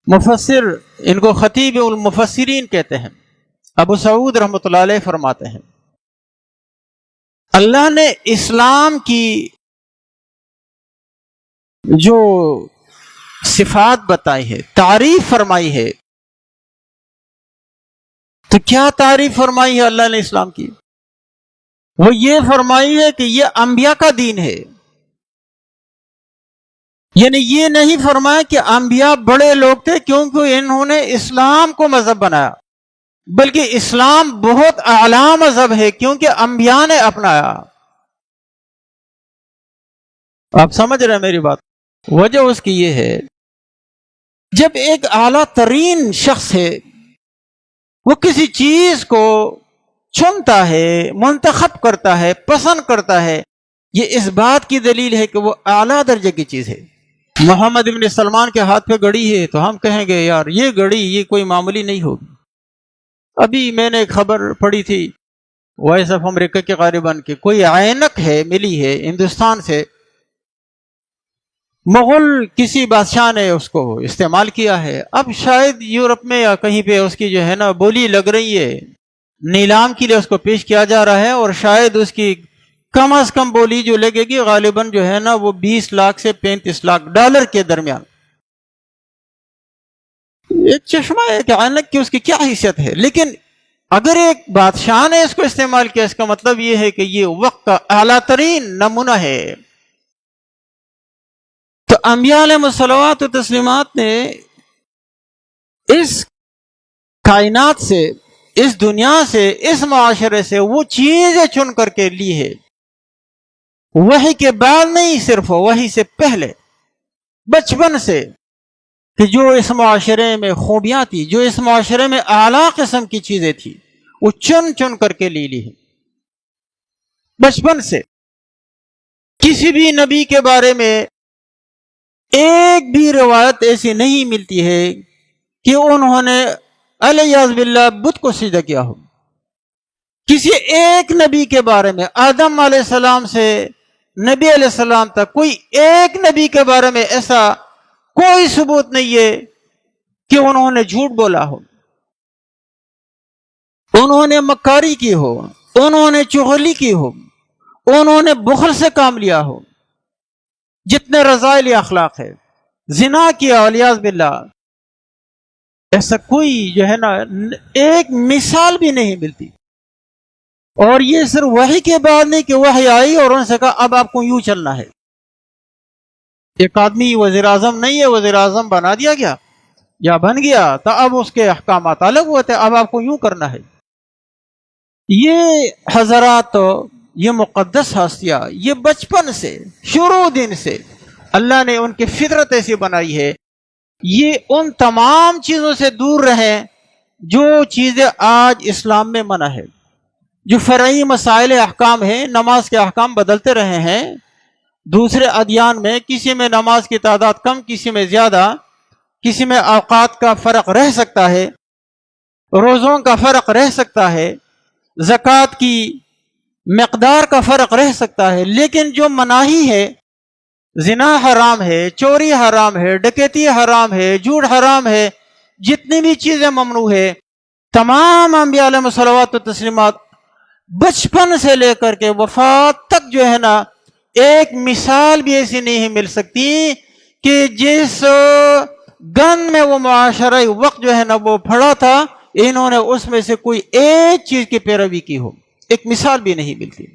مفسر، ان کو خطیب المفسرین کہتے ہیں، ابو سعود رحمۃ اللہ علیہ فرماتے ہیں اللہ نے اسلام کی جو صفات بتائی ہے، تعریف فرمائی ہے، تو کیا تعریف فرمائی ہے اللہ نے اسلام کی؟ وہ یہ فرمائی ہے کہ یہ انبیاء کا دین ہے۔ یعنی یہ نہیں فرمایا کہ انبیاء بڑے لوگ تھے کیونکہ انہوں نے اسلام کو مذہب بنایا، بلکہ اسلام بہت اعلیٰ مذہب ہے کیونکہ انبیاء نے اپنایا۔ آپ سمجھ رہے ہیں میری بات؟ وجہ اس کی یہ ہے، جب ایک اعلیٰ ترین شخص ہے وہ کسی چیز کو چنتا ہے، منتخب کرتا ہے، پسند کرتا ہے، یہ اس بات کی دلیل ہے کہ وہ اعلیٰ درجے کی چیز ہے۔ محمد بن سلمان کے ہاتھ پہ گھڑی ہے تو ہم کہیں گے یار یہ گھڑی یہ کوئی معمولی نہیں ہوگی۔ ابھی میں نے ایک خبر پڑھی تھی، وائس آف امریکہ کے غالباً کہ کوئی عینک ہے ملی ہے ہندوستان سے، مغل کسی بادشاہ نے اس کو استعمال کیا ہے، اب شاید یورپ میں یا کہیں پہ اس کی جو ہے نا بولی لگ رہی ہے، نیلام کے لیے اس کو پیش کیا جا رہا ہے، اور شاید اس کی کم از کم بولی جو لگے گی غالباً جو ہے نا وہ 20 لاکھ سے 35 لاکھ ڈالر کے درمیان۔ ایک چشمہ ایک عینک کی اس کی کیا حیثیت ہے، لیکن اگر ایک بادشاہ نے اس کو استعمال کیا اس کا مطلب یہ ہے کہ یہ وقت کا اعلیٰ ترین نمونہ ہے۔ تو انبیاء علیہ الصلوات و تسلیمات نے اس کائنات سے، اس دنیا سے، اس معاشرے سے وہ چیزیں چن کر کے لی ہے، وحی کے بعد نہیں، صرف وحی سے پہلے، بچپن سے، کہ جو اس معاشرے میں خوبیاں تھی، جو اس معاشرے میں اعلیٰ قسم کی چیزیں تھی، وہ چن چن کر کے لی ہے بچپن سے۔ کسی بھی نبی کے بارے میں ایک بھی روایت ایسی نہیں ملتی ہے کہ انہوں نے الیاذ باللہ بت کو سجدہ کیا ہو۔ کسی ایک نبی کے بارے میں، آدم علیہ السلام سے نبی علیہ السلام تک، کوئی ایک نبی کے بارے میں ایسا کوئی ثبوت نہیں ہے کہ انہوں نے جھوٹ بولا ہو، انہوں نے مکاری کی ہو، انہوں نے چغلی کی ہو، انہوں نے بخل سے کام لیا ہو۔ جتنے رذائل اخلاق ہے، زنا کیا والیاذ باللہ، ایسا کوئی جو ہے نا ایک مثال بھی نہیں ملتی۔ اور یہ صرف وحی کے بعد نہیں کہ وحی آئی اور انہوں نے کہا اب آپ کو یوں چلنا ہے۔ ایک آدمی وزیر اعظم نہیں ہے، وزیر اعظم بنا دیا گیا یا بن گیا تو اب اس کے احکامات الگ ہوتے ہیں، اب آپ کو یوں کرنا ہے۔ یہ حضرات، یہ مقدس ہستیاں، یہ بچپن سے، شروع دن سے اللہ نے ان کی فطرت ایسی بنائی ہے، یہ ان تمام چیزوں سے دور رہیں جو چیزیں آج اسلام میں منع ہے۔ جو فرعی مسائل احکام ہیں، نماز کے احکام بدلتے رہے ہیں، دوسرے ادیان میں کسی میں نماز کی تعداد کم، کسی میں زیادہ، کسی میں اوقات کا فرق رہ سکتا ہے، روزوں کا فرق رہ سکتا ہے، زکوٰۃ کی مقدار کا فرق رہ سکتا ہے، لیکن جو مناہی ہے، زنا حرام ہے، چوری حرام ہے، ڈکیتی حرام ہے، جھوٹ حرام ہے، جتنی بھی چیزیں ممنوع ہے، تمام انبیاء علیہ الصلوات و تسلیمات بچپن سے لے کر کے وفات تک جو ہے نا ایک مثال بھی ایسی نہیں مل سکتی کہ جس گن میں وہ معاشرہ وقت جو ہے نا وہ پڑا تھا، انہوں نے اس میں سے کوئی ایک چیز کی پیروی کی ہو، ایک مثال بھی نہیں ملتی۔